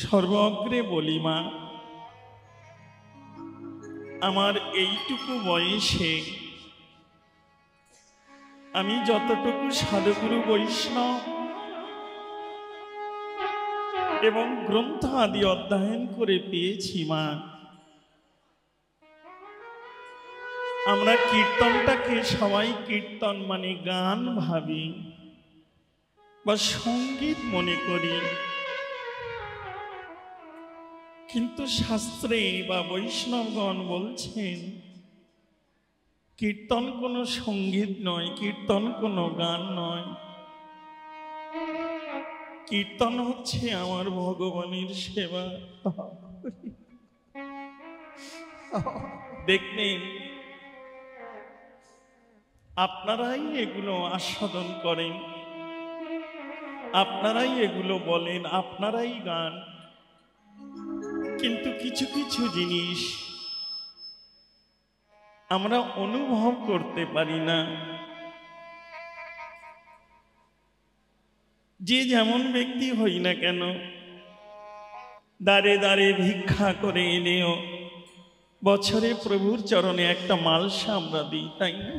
সর্বগ্রে বলি মা, আমার এইটুকু বয়সে আমি যতটুকু সাধুগুরু বৈষ্ণব এবং গ্রন্থ আদি অধ্যয়ন করে পেয়েছি মা, আমরা কীর্তনটাকে সবাই কীর্তন মানে গান ভাবি বা সঙ্গীত মনে করি, কিন্তু শাস্ত্রে বা বৈষ্ণবগণ বলছেন কীর্তন কোনো সঙ্গীত নয়, কীর্তন কোনো গান নয়, কীর্তন হচ্ছে আমার ভগবানের সেবা। দেখবেন আপনারাই এগুলো আস্বাদন করেন, আপনারাই এগুলো বলেন, আপনারাই গান, কিন্তু কিছু কিছু জিনিস আমরা অনুভব করতে পারি না। যে যেমন ব্যক্তি হই না কেন, দাঁড়ে দাঁড়ে ভিক্ষা করে এনেও বছরে প্রভুর চরণে একটা মালসা আমরা দিই, তাই না?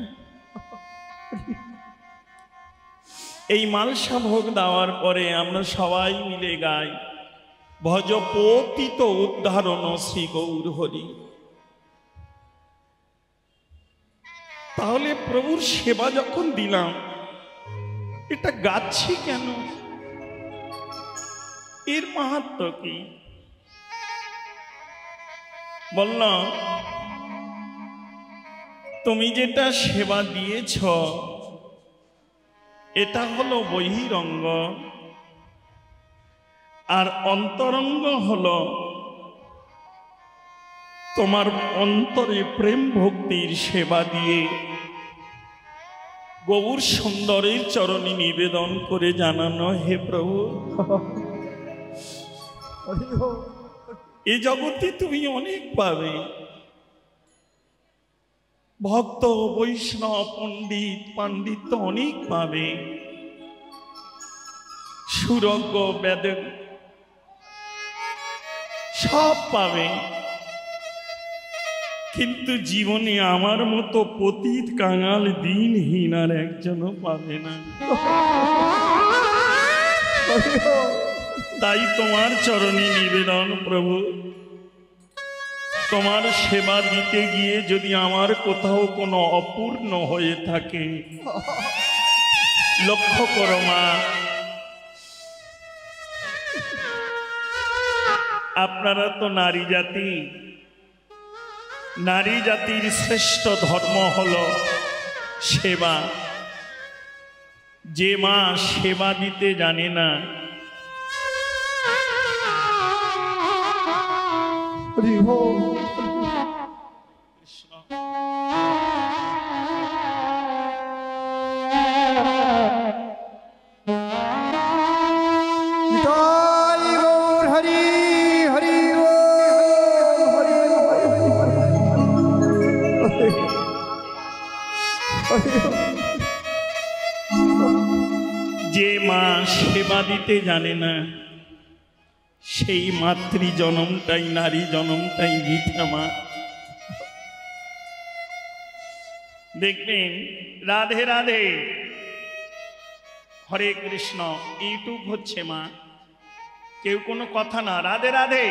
এই মালসা ভোগ দেওয়ার পরে আমরা সবাই মিলে গাই, ভজ পতিত উদ্ধারণ শ্রী গৌর হরি। তাহলে প্রভুর সেবা যখন দিলাম, এটা গাচ্ছি কেন? এর মাহাত্ম্য কি? বললাম তুমি যেটা সেবা দিয়েছ এটা হলো বহিরঙ্গ, আর অন্তরঙ্গ হলো তোমার অন্তরে প্রেম ভক্তির সেবা দিয়ে গৌর সুন্দরের চরণে নিবেদন করে জানানো, হে প্রভু, এ জগতে তুমি অনেক পাবে, ভক্ত বৈষ্ণব পণ্ডিত পাণ্ডিত্য অনেক পাবে, সুরজ্ঞ বেদ সব পাবে, কিন্তু জীবনে আমার মতো পতিত কাঙাল দিনহীন আর একজনও পাবে না। তাই তোমার চরণে নিবেদন প্রভু, তোমার সেবা দিতে গিয়ে যদি আমার কোথাও কোনো অপূর্ণ হয়ে থাকে লক্ষ্য করো মা, আপনারা তো নারী জাতি, নারী জাতির শ্রেষ্ঠ ধর্ম হলো সেবা। যে মা সেবা দিতে জানে না, যে মা সেবা দিতে জানে না সেই মাতৃ জনমটাই, নারী জনমটাই বৃথা মা। দেখবেন রাধে রাধে হরে কৃষ্ণ ইউটিউব হচ্ছে মা, কেউ কোনো কথা না, রাধে রাধে,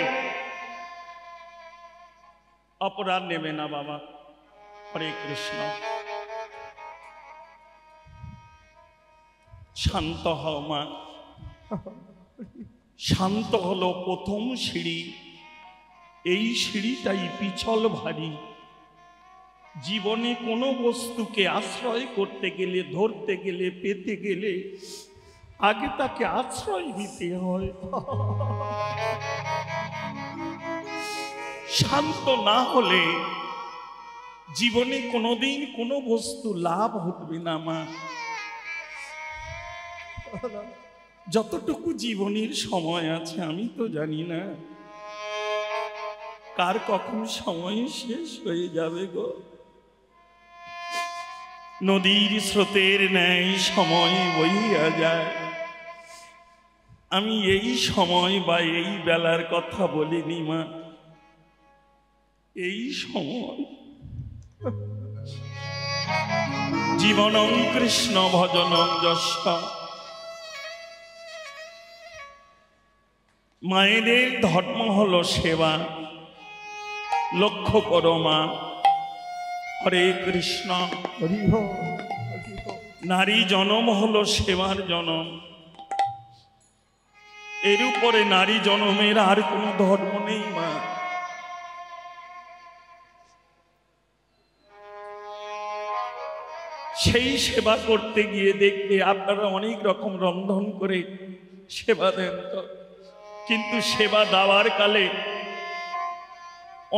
অপরাধ নেবে না বাবা, হরে কৃষ্ণ। শান্ত হও মা, শান্ত হলো প্রথম সিঁড়ি, এই সিঁড়িটাই পিছল ভারী। জীবনে কোনো বস্তুকে আশ্রয় করতে গেলে, ধরতে গেলে, পেতে গেলে আগে তাকে আশ্রয় দিতে হয়। শান্ত না হলে জীবনে কোনোদিন কোনো বস্তু লাভ হবে না মা। যতটুকু জীবনের সময় আছে আমি তো জানি না কার কখন সময় শেষ হয়ে যাবে গো। নদীর স্রোতের ন্যায় সময় বহিয়া যায়, আমি এই সময় বা এই বেলার কথা বলিনি মা, এই সময় জীবনং কৃষ্ণ ভজনং যস্য। মায়েদের ধর্ম হলো সেবা। লক্ষ্য করো মা, হরে কৃষ্ণ, নারী জনম হলো সেবার জনম। এর উপরে নারী জনমের আর কোনো ধর্ম নেই মা। সেই সেবা করতে গিয়ে দেখবে আপনারা অনেক রকম রন্ধন করে সেবা দেন তো, কিন্তু সেবা দেওয়ার কালে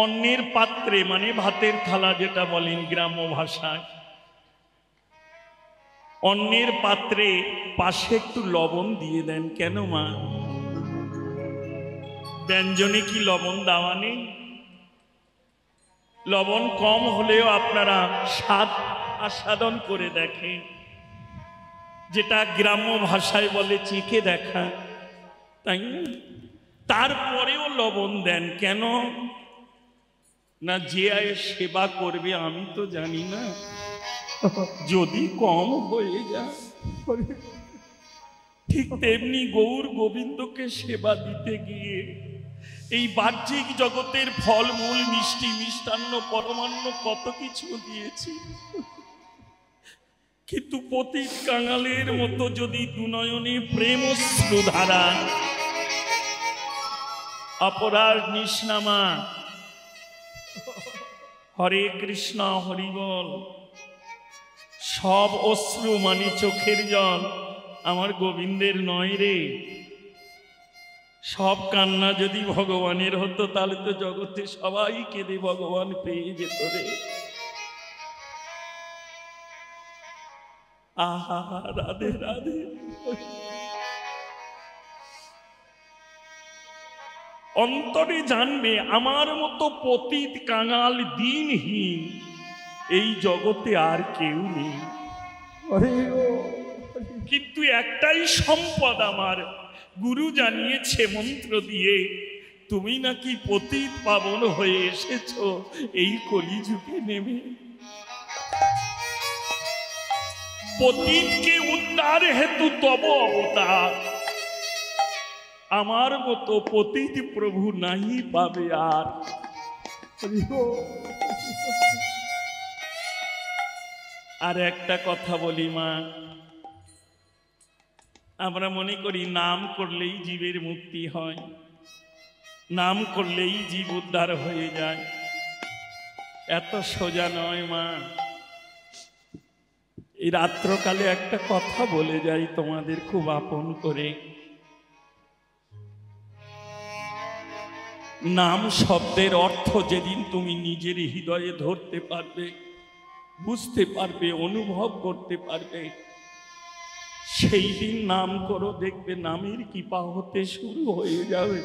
অন্যের পাত্রে, মানে ভাতের থালা যেটা বলেন গ্রাম্য ভাষায়, অন্যের পাত্রে পাশে একটু লবণ দিয়ে দেন। কেন মা? ব্যঞ্জনে কি লবণ দেওয়া নেই? লবণ কম হলেও আপনারা স্বাদ আস্বাদন করে দেখেন, যেটা গ্রাম্য ভাষায় বলে চেখে দেখা, তাই না? তারপরেও লবণ দেন কেন? না যে সেবা করবে আমি তো জানি না, যদি কম হয়ে যায়। ঠিক তেমনি গৌর গোবিন্দকে সেবা দিতে গিয়ে এই বাহ্যিক জগতের ফলমূল, মিষ্টি, মিষ্টান্ন, পরমান্ন কত কিছু দিয়েছি, কিন্তু পতিত কাঙালের মতো যদি দুনয়নে প্রেম অশ্রু ধারা, অপরার নিষ্নামা, হরে কৃষ্ণ হরি বল, সব অশ্রু মানে চোখের জল আমার গোবিন্দের নয় রে। সব কান্না যদি ভগবানের হতো তাহলে তো জগতে সবাই কেঁদে ভগবান পেয়ে যেত রে। আহা রাধে রাধে। অন্তরে জানবে আমার মতো পতিত কাঙাল দিনহীন এই জগতে আর কেউ নেই, কিন্তু একটাই সম্পদ আমার, গুরু জানিয়েছে মন্ত্র দিয়ে, তুমি নাকি পতিত পাবন হয়ে এসেছো এই কলিযুগে নেমে। পতিতকে উদ্ধার হেতু তব অবতার, আমার মতো পতিত প্রভু নাই পাবে আর। আর একটা কথা বলি মা, আমরা মনে করি নাম করলেই জীবের মুক্তি হয়, নাম করলেই জীব উদ্ধার হয়ে যায়। এত সোজা নয় মা। এই রাত্রকালে একটা কথা বলে যাই তোমাদের খুব আপন করে। নাম শব্দের অর্থ যেদিন তুমি নিজের হৃদয়ে ধরতে পারবে, বুঝতে পারবে, অনুভব করতে পারবে, সেই দিন নাম করো, দেখবে নামের কৃপা হতে শুরু হয়ে যাবে।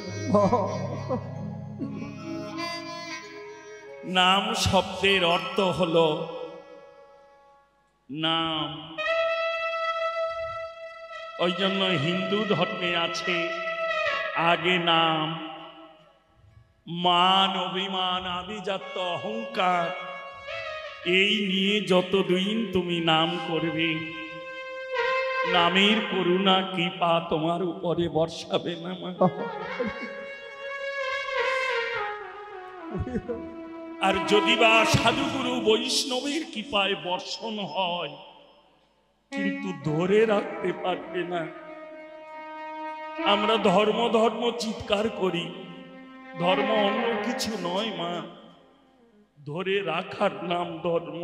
নাম শব্দের অর্থ হলো নাম। ওই জন্য হিন্দু ধর্মে আছে আগে নাম, মান, অভিমান, আভিজাত্য, অহংকার, এই নিয়ে যতদিন তুমি নাম করবে নামের করুণা কৃপা তোমার উপরে বর্ষাবে না। আর যদি বা সাধুগুরু বৈষ্ণবের কৃপায় বর্ষণ হয়, কিন্তু ধরে রাখতে পারবে না। আমরা ধর্ম ধর্ম চিৎকার করি, ধর্ম অন্য কিছু নয় মা, ধরে রাখার নাম ধর্ম।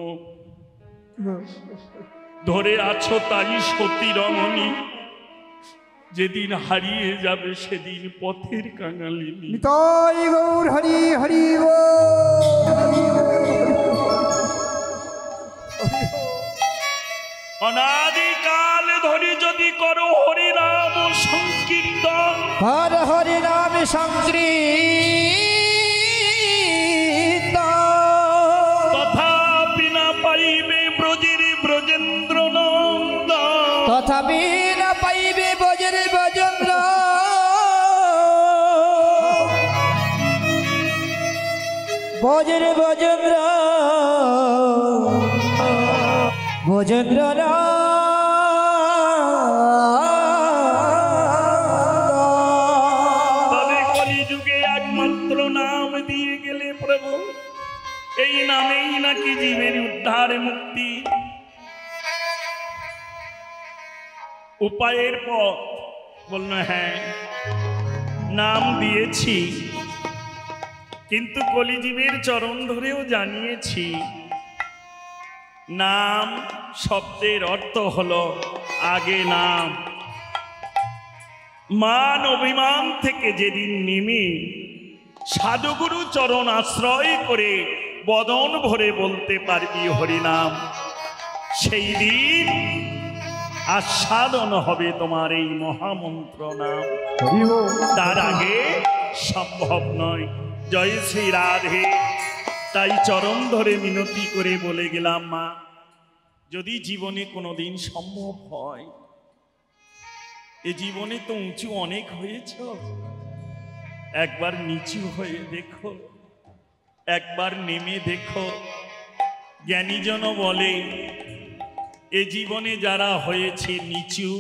ধরে আছো তাই সতী রমণী, যেদিন হারিয়ে যাবে সেদিন পথের কাঙালিনী। নিতাই গৌর হরি হরি অনাদিকাল ধরে যদি করো হরি নাম সংকীর্তন, হর হরি নাম সংকীর্তন, তথাপি না পাইবে ব্রজের ব্রজেন্দ্র নন্দন, তথাপি না পাইবে ব্রজের ব্রজেন্দ্র ভজরে ভজেন্দ্র ভজেন্দ্র না তবে কলিযুগে একমাত্র নাম দিয়ে গেলে প্রভু, এই নামেই নাকি জীবের উদ্ধার মুক্তি। উপায়ের পথ বলল, হ্যাঁ নাম দিয়েছি, কিন্তু কলিজীবের চরণ ধরেও জানিয়েছি নাম শব্দের অর্থ হলো আগে নাম। মান অভিমান থেকে যেদিন নেমে সাধুগুরু চরণ আশ্রয় করে বদন ভরে বলতে পারবি হরিনাম, সেই দিন আস্বাদন হবে তোমার এই মহামন্ত্র নাম। তার আগে সম্ভব নয়। জয় শ্রী রাধে। তাই চরণ ধরে মিনতি করে বলে গেলাম, মা যদি জীবনে কোনোদিন সম্ভব হয়, এ জীবনে তো উঁচু অনেক হয়েছ, একবার নিচু হয়ে দেখো, একবার নেমে দেখো। জ্ঞানীজন বলে এ জীবনে যারা হয়েছে নিচু,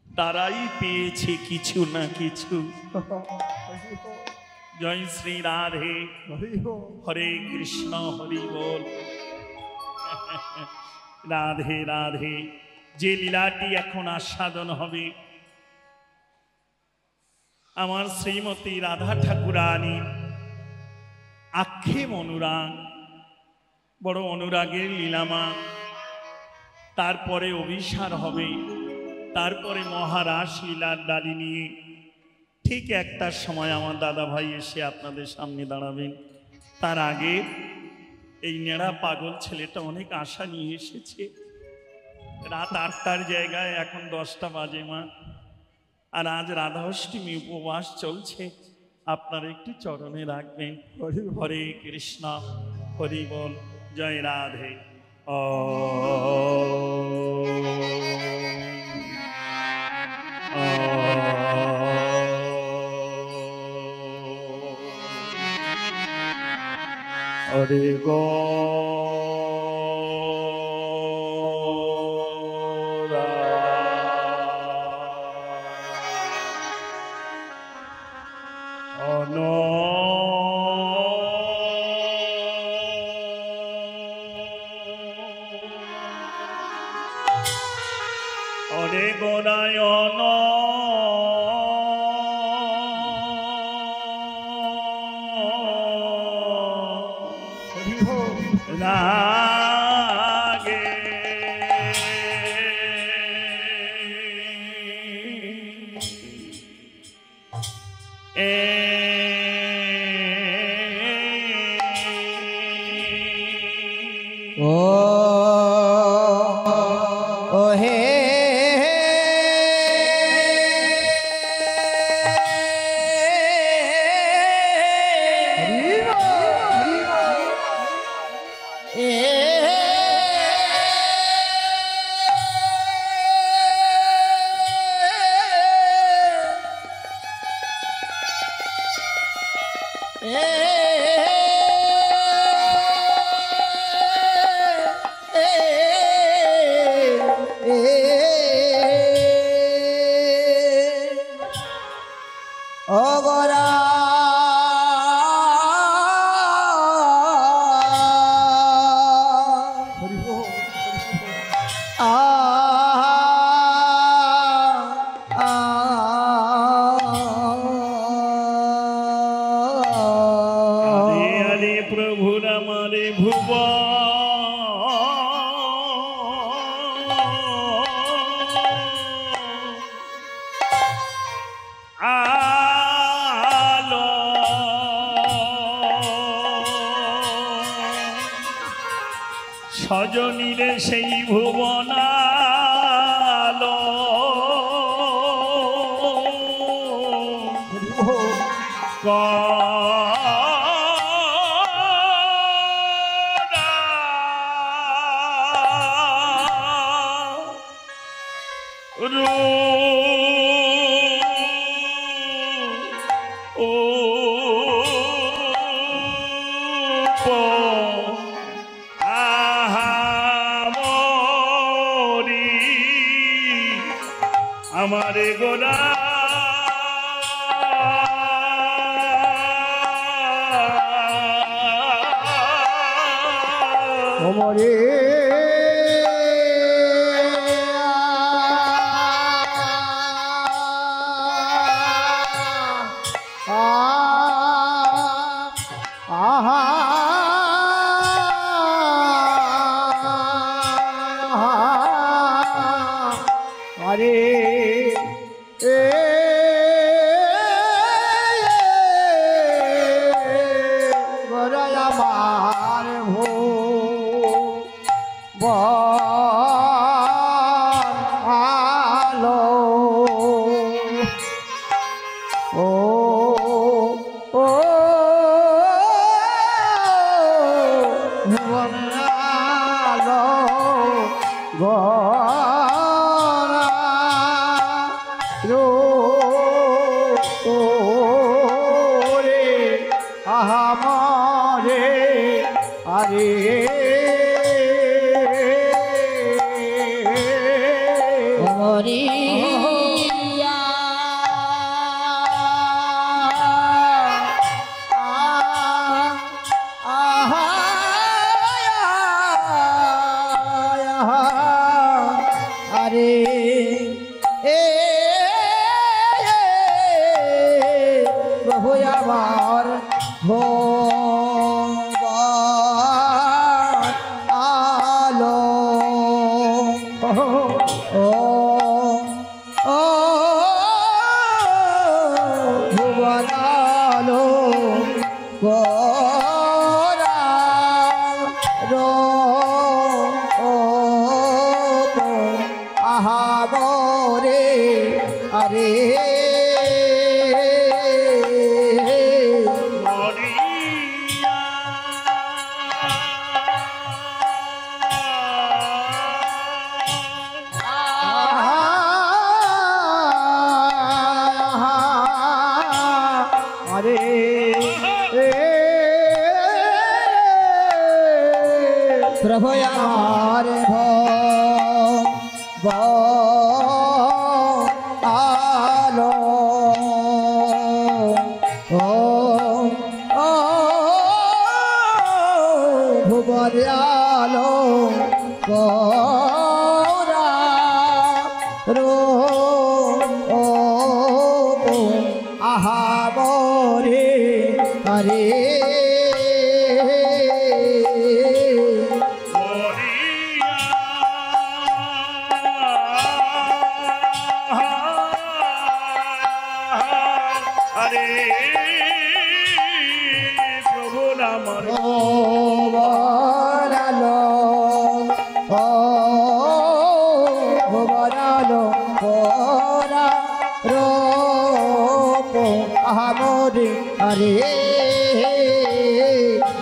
তারাই পেয়েছে কিছু না কিছু। জয় শ্রী রাধে। হরে কৃষ্ণ, হরি বল। রাধে রাধে। যে লীলাটি এখন আস্বাদন হবে, আমার শ্রীমতী রাধা ঠাকুরানী আক্ষেপ অনুরাগ, বড় অনুরাগের লীলামা। তারপরে অভিসার হবে, তারপরে মহারাস লীলার ডালি নিয়ে ঠিক একটার সময় আমার দাদা ভাই এসে আপনাদের সামনে দাঁড়াবেন। তার আগে এই নেড়া পাগল ছেলেটা অনেক আশা নিয়ে এসেছে। রাত 8টার জায়গায় এখন 10টা বাজে মা, আর আজ রাধাষ্টমী উপবাস চলছে। আপনারা একটু চরণে রাখবেন। হরে কৃষ্ণ, হরি বল। জয় রাধে। হরে গো হরে গোরায়ণ রাগে ও হে অগরা হরে প্রভু রামারে ভুবা আলো সজনীরে সেই ভুবনালো আমারে গোরা ওমরে আরে গরায় আমার ভো আলো ও ও ভুবন আলো গরা রো রে আহামরে আরে মরিয়া আরে প্রভু আমার আলো ও ও ভুবনালো গোরা রো আহাবরে আরে মরিয়া আরে প্রভু আমার আলো ও ও ভুবন আলো গোরা রো ও আহাবরে আরে আরে প্রভু আমার বরালো ও বরালো ওরা রূপ আহামরে আরে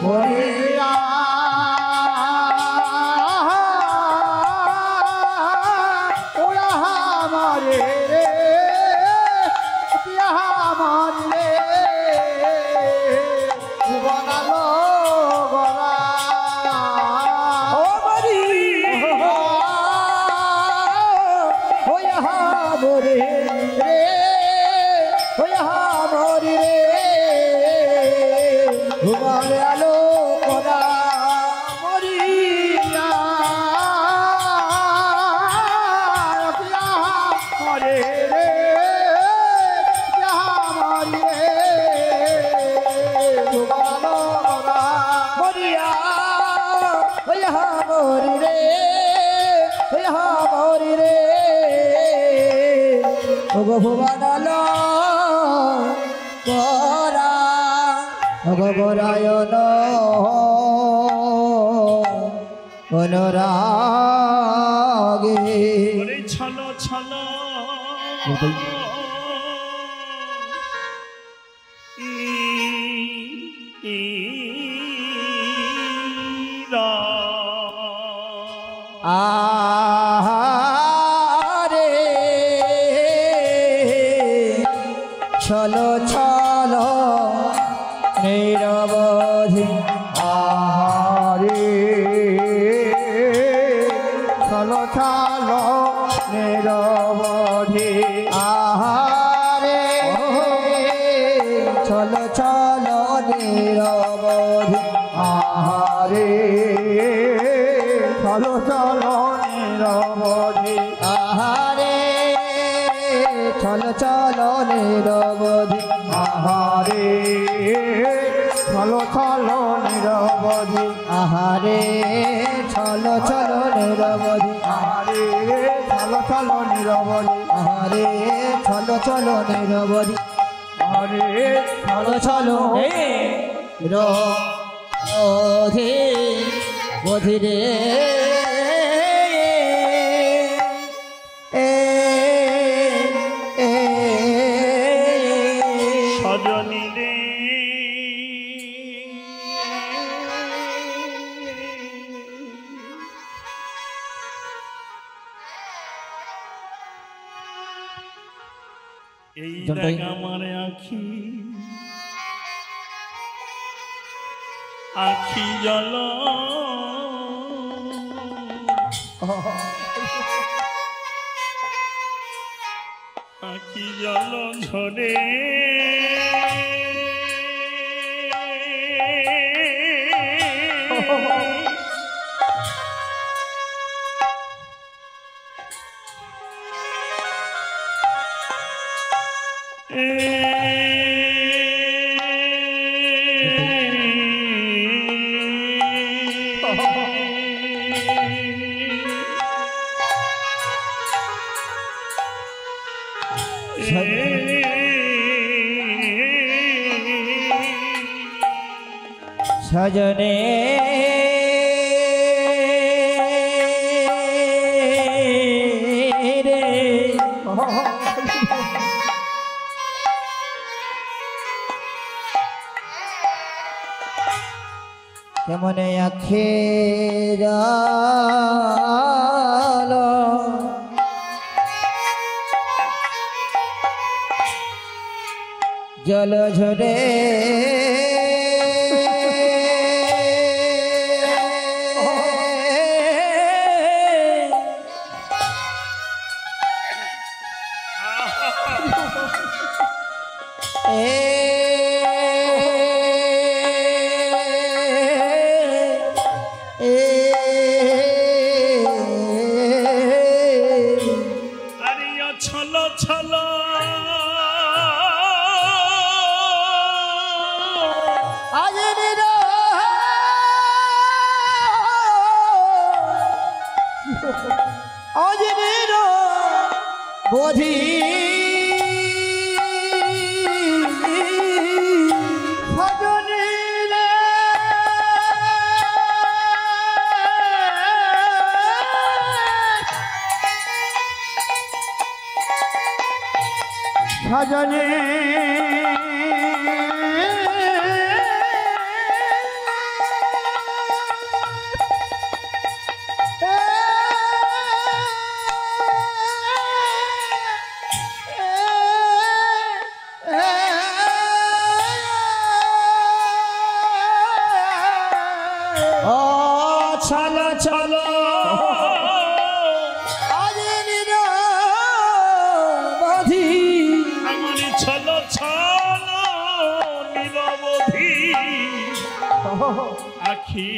মরিয়া ওরা আমারে আমারে বনালো গলা ও মরি ওয়া হাবরে রে ওয়া হাবরে রে ভুবনে আলো করা মরিয়া মরে রে ভগবানালো করা ভগবরায়ণ অনুরাগে ছল ছল আহারে ছলো ছলো নিরবধি আহারে ছলো ছলো নিরবধি ছল ছল নিরবধি আহারে ছল ছল নিরবধি আহারে ছল ছল নিরবধি আহারে ছল ছল নিরবধি আহারে ছল ছল নিরবধি আহারে ছল ছল নিরবধি বধিরে সজনী রে এই দেখ আমার আখি আখি জল আখি জল ঝরে সজনে রে কেমনে আখের আলো জল ঝরে ছল ছল অজনের বোধি সজনের সজনে ছল ছল বোধি আমার ছল ছল নিরবধি আখি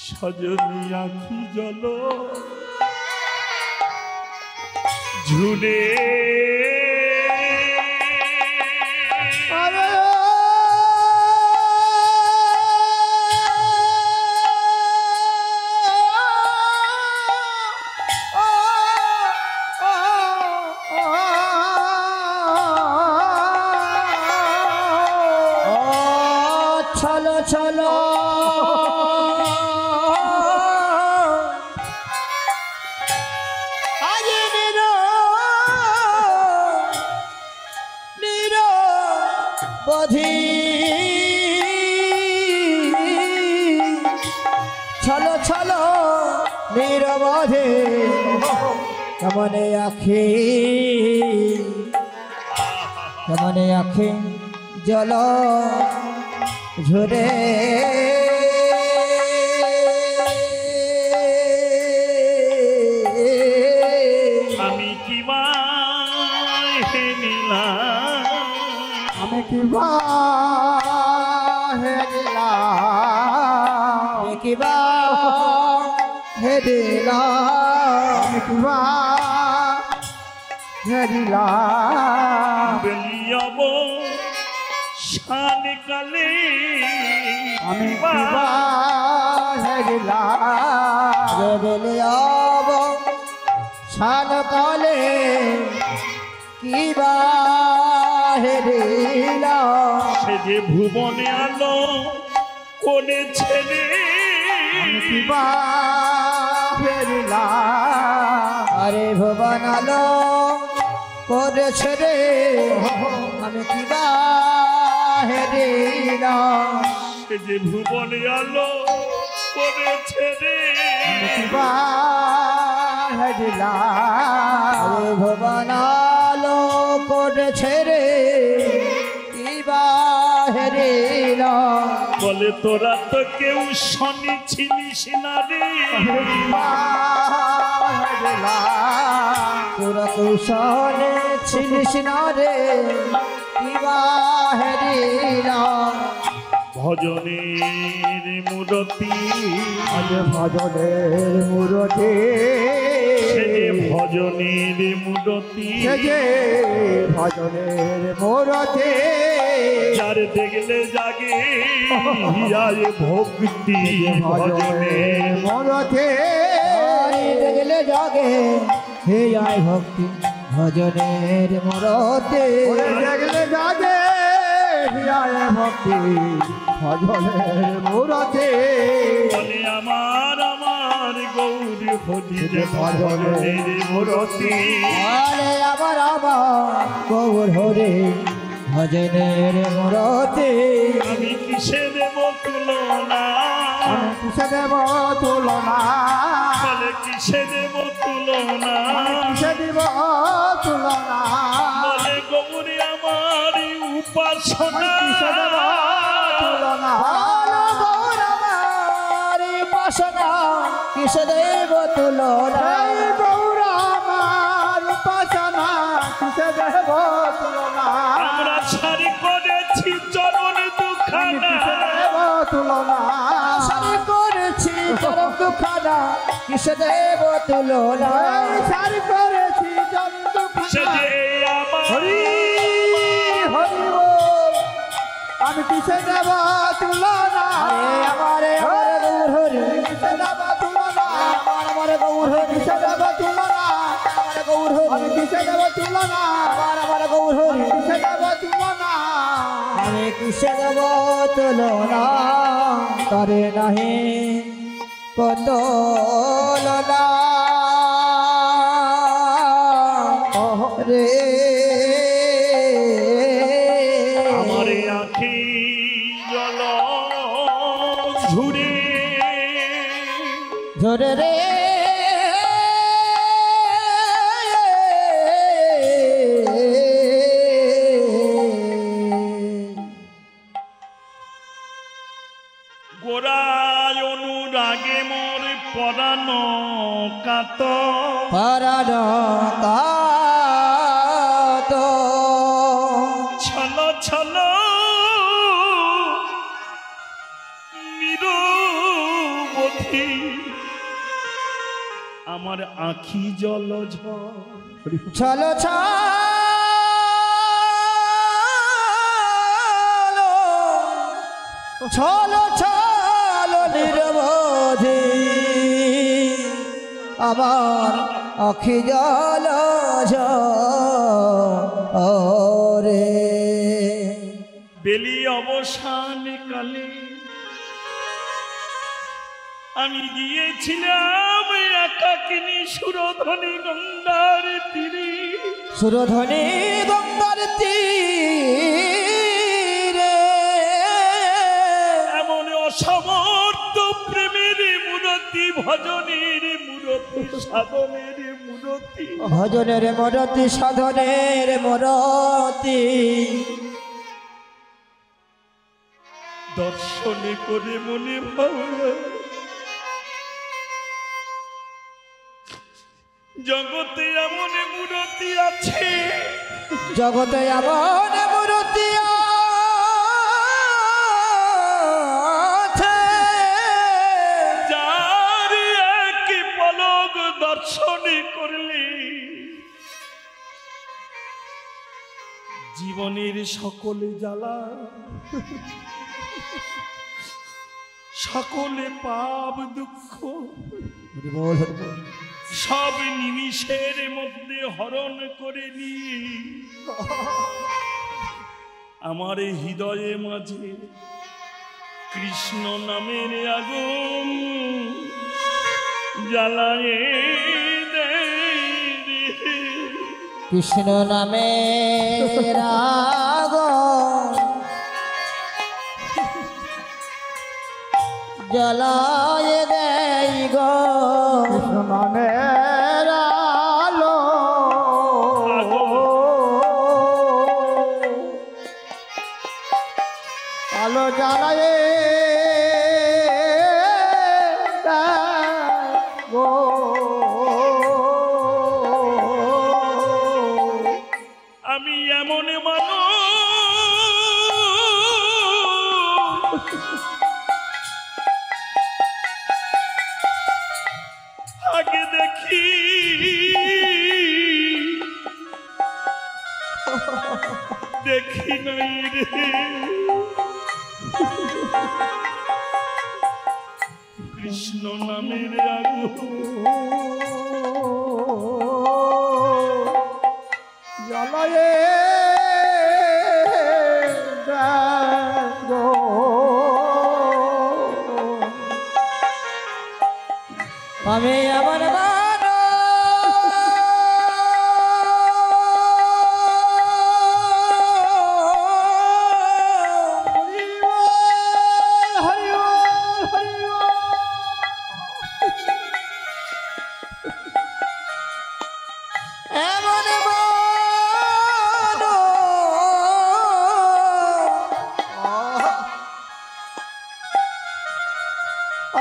সজনী আখি জল ঝুলে ছল ছল বোধি ছল ছল নিরবধি কেমনে আখি কেমনে আখি জল ঝরে আমি কিবা হেনিলাম আমি কিবা হেরিলাম কিবা হে দিলা আমি কিবা হেরিলাম বেলিয়াব শান কালে আমি কিবা হেরিলাম বেলিয়াব শান কালে কিবা হেরিলা সে যে ভুবনে আলো করেছে রে আমি কিবা হেরিলাম আরে ভুবন আলো করেছে রে আমি কিবা হেরিলা সে যে ভুবনে আলো করেছে রে আমি কিবা হেরিলাম আরে ভুবন আলো করেছে রে কিবা হেরিলা বলে তোরা তো কেউ শনি ছিলিস না রে তোরা কৌশলে ছিলিস না রে কিবা হেরিলা ভজনের মূরতি আজ ভজনের মূরতি সে যে ভজনের মূরতি সে যে ভজনের মূরতি যার দেখলে জাগে হিয়ায় ভক্তি ভজনের মূরতি আরে দেখলে জাগে হে আয় ভক্তি ভজনের মরতে দেখলে জাগে হিয়ায় ভক্তি ভজনের মূরতি বলে আমার আমার গৌরী হরির ভজনের মূরতি আরে আবার আবার গৌর হরে ভজনের মরতে আমি কিসে দেব তুলনা আমি কিসে দেব তুলনা বলে কিসে দেব তুলনা কিসে দিব তুলনা বলে গৌরী আমার উপাসনা কিসে দেব তুলনা ভালো গৌর আমার উপাসনা কিস দেব তুলনা এই গৌর আমার উপাসনা কিসে দেব তুলনা আমরা ছাড়ি করেছি চরণ দুখানা কিসে দেব তুলনা সারি করেছি চরম দুখানা কিস দেব তুলনা এই সারি করেছি জন্তু সে যে আমার হরি হরি বল আমি কিসে দেব তুলনা আরে আমারে আমার গৌর হরে কিসে দেব তুলনা আমার গৌর হরে কিসে দেব তুলনা আমার গৌর হরে আমি কিসে দেব তুলনা আমার গৌর হরে কিসে দেব তুলনা আমি কিসে দেব তুলনা তরে নাহি কত লনা রে আমার আখি জল ঝুরে ঝরে রে গোড়ায় অনুরাগে মোর পরাণ কাত পরাণ কাত ছল ছল নিরবধি আমার আখি জল ঝড় চলো চলো চলো নিরবধি আমার আখি জল রে বেলি অবসান কালে আমি গিয়েছিলাম একাকিনী সুরধ্বনি গঙ্গার তীরে সুরধ্বনি গঙ্গার তীরে এমন অসমর্থ প্রেমের মূরতি ভজনের মূরতি সাধনের মূরতি ভজনের মরতি সাধনের মরতি দর্শন করে মনে ভাবল জগতে এমন মূরতি আছে জগতে এমন মূরতি আছে যার এক গো দর্শন করলে জীবনের সকলে জ্বালা সকলে পাপ দুঃখ সব নিমিষের মধ্যে হরণ করে নিয়ে আমার হৃদয়ে মাঝে কৃষ্ণ নামের আগুন জ্বালায়ে দেয় রে। কৃষ্ণ নামের আগুন জ্বালায় দেয় গো কৃষ্ণ নামের আলো আলো জ্বালায় গো আমি এমন মানুষ আগে দেখি দেখি নাই রে কৃষ্ণ নামের আগুন জ্বালায় গো আমি এমন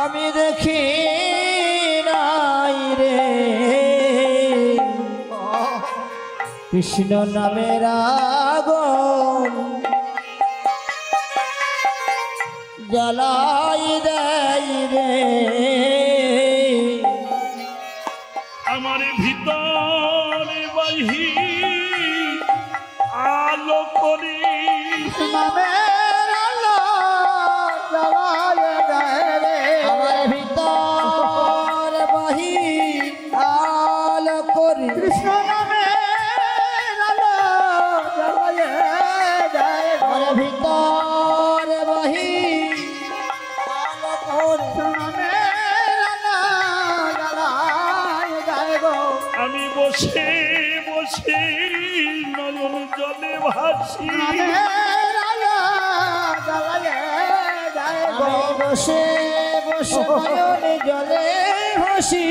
আমি দেখি নাই রে কৃষ্ণ নামের আগুন জ্বালাই দেয় রে আমার ভিতর বাহি আলো করে নামের আলো জ্বালায় দেয় রে আমার ভিতর বহি আলো করি কৃষ্ণ নামের আলো জ্বালায় দেয় গো আমার ভিতর বহি আলো করি নামের আলো জ্বালায় দেয় গো আমি বসে বসে নয়ন জলে ভাসি নামের আলো জ্বালায় দেয় গো আমি বসে বসে নয়নে জলে হাসি